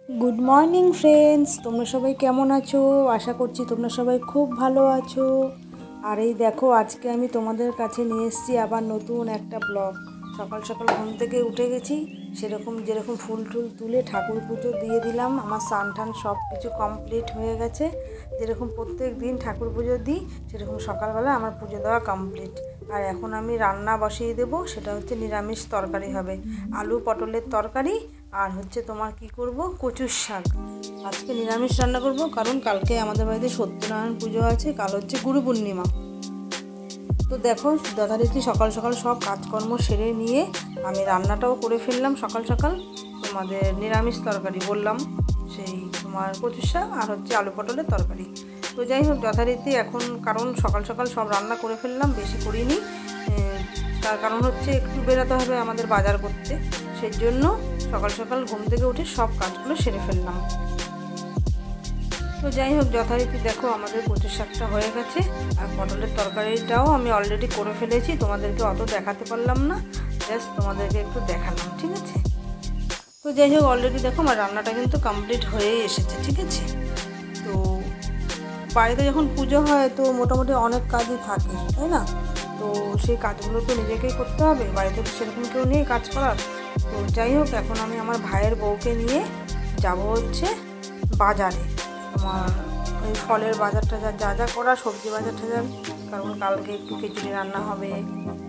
Good morning friends, तुम्हारा सबाई केमन आछो? आशा करछि तुम्हारा सबाई खूब भालो आछो। और ये देखो आज के आमी तुम्हादेर काछे निये एसेछि आबार नतून एकटा ब्लग। सकाल सकाल घुम थेके उठे गेछि, सेरकम जेरकम फुल टुल तुले ठाकुर पुजो दिए दिलाम। आमार स्नान टान सब किछु कमप्लीट हये गेछे। जेरकम प्रत्येक दिन ठाकुर पुजो दिई सेरकम सकालबेला आमार पुजो देওয়া कमप्लीट। और एखन आमी रान्ना बसिए देबो, सेटा हच्छे निरामिष तरकारी हबे, आलू पटलेर तरकारी और हच्छे तोमार कि करब कचुर शाक। आज के निरामिष रान्ना करब कारण कालके आमादेर बाड़ीते सत्यनारायण पुजो आछे, काल हच्छे गुरु पूर्णिमा। तो देखो यथारीति सकाल सकाल सब काजकर्म सेरे निये आमी रान्नाटाओ करे फेललाम। सकाल सकाल तोमादेर निरामिष तरकारी बोललाम सेई तोमार कचुर शाक और हच्छे आलू पटलेर तरकारी। तो যাই হোক যথারীতি এখন কারণ সকাল সকাল সব রান্না করে ফেললাম, বেশি করিনি। তার কারণ হচ্ছে একটু বেরোতে হবে আমাদের বাজার করতে, সেই জন্য সকাল সকাল ঘুম থেকে উঠে সব কাজগুলো সেরে ফেললাম। তো যাই হোক যথারীতি দেখো আমাদের কচুর শাকটা হয়ে গেছে আর পটলের তরকারিটাও আমি অলরেডি করে ফেলেছি। তোমাদেরকে অত দেখাতে পারলাম না, জাস্ট তোমাদেরকে একটু দেখালাম, ঠিক আছে। তো যাই হোক অলরেডি দেখো আমার রান্নাটা কিন্তু কমপ্লিট হয়েই এসেছে, ঠিক আছে। তো বাড়িতে যখন পুজো হয় তো মোটামুটি অনেক কাজই থাকে, তাই না? তো সেই কাজগুলো তো নিজেকেই করতে হবে, বাড়িতে তো সেরকম কেউ নেই কাজ করার। তো যাই হোক এখন আমি আমার ভাইয়ের বউকে নিয়ে যাব হচ্ছে বাজারে, তোমার ওই ফলের বাজারটা যা যা করা, সবজি বাজার টাজার, কারণ কালকে একটু খিচুড়ি রান্না হবে,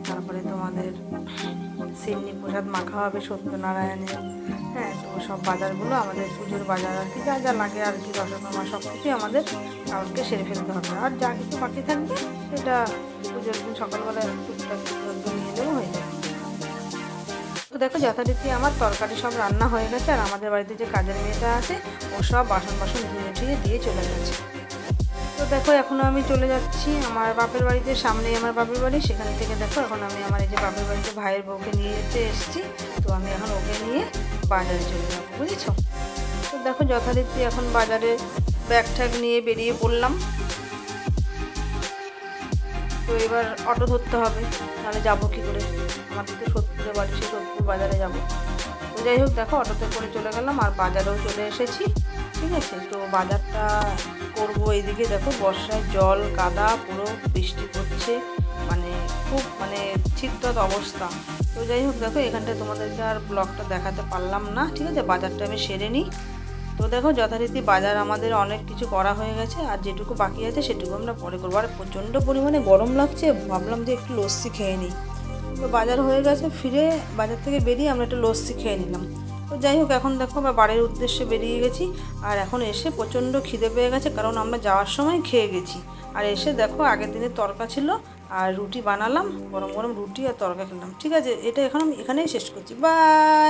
তারপরে তোমাদের সিন্নি প্রসাদ মাখা হবে সত্যনারায়ণের। হ্যাঁ, তো সব বাজারগুলো আমাদের পুজোর বাজার আর কি, যা যা লাগে আর কি, রসগোল্লা সব কিছুই আমাদের কালকে সেরে ফেলতে হবে। আর যা কিছু বাকি থাকবে সেটা পুজোর দিন সকালবেলা টুকটাক নিয়ে দেবো, হয়ে যাবে। তো দেখো যথারীতি আমার তরকারি সব রান্না হয়ে গেছে আর আমাদের বাড়িতে যে কাজের মেয়েটা আছে ও সব বাসন ধুয়ে ঠুয়ে দিয়ে চলে গেছে। তো দেখো এখন আমি চলে যাচ্ছি আমার বাপের বাড়িতে, সামনেই আমার বাপের বাড়ি। সেখান থেকে দেখো এখন আমি আমার এই যে বাপের বাড়িতে ভাইয়ের বউকে নিয়ে যেতে এসেছি। তো আমি এখন ওকে নিয়ে বাজারে চলে যাবো, বুঝেছো? তো দেখো যথারীতি এখন বাজারে ব্যাগ ট্যাগ নিয়ে বেরিয়ে পড়লাম। তো এবার অটো ধরতে হবে, তাহলে যাবো কী করে? আমাদের তো সোদপুরে বাড়ি, সেই সোদপুর বাজারে যাবো। তো যাই হোক দেখো অটোতে করে চলে গেলাম আর বাজারেও চলে এসেছি, ঠিক আছে। তো বাজারটা করবো, এইদিকে দেখো বর্ষায় জল কাদা পুরো বৃষ্টি পড়ছে, মানে খুব ঠিকঠাক অবস্থা। তো যাই হোক দেখো এখানটায় তোমাদেরকে আর ব্লগটা দেখাতে পারলাম না, ঠিক আছে। বাজারটা আমি সেরে নিই। তো দেখো যথারীতি বাজার আমাদের অনেক কিছু করা হয়ে গেছে আর যেটুকু বাকি আছে সেটুকু আমরা পরে করবো। আর প্রচণ্ড পরিমাণে গরম লাগছে, ভাবলাম যে একটু লস্যি খেয়ে নিই। তো বাজার হয়ে গেছে, ফিরে বাজার থেকে বেরিয়ে আমরা একটু লস্যি খেয়ে নিলাম। তো যাই হোক এখন দেখো আমরা বাড়ির উদ্দেশ্যে বেরিয়ে গেছি আর এখন এসে প্রচণ্ড খিদে পেয়ে গেছে, কারণ আমরা যাওয়ার সময় খেয়ে গেছি। আর এসে দেখো আগের দিনের তরকা ছিল আর রুটি বানালাম, গরম গরম রুটি আর তরকা খেলাম, ঠিক আছে। এটা এখন আমি এখানেই শেষ করছি, বাই।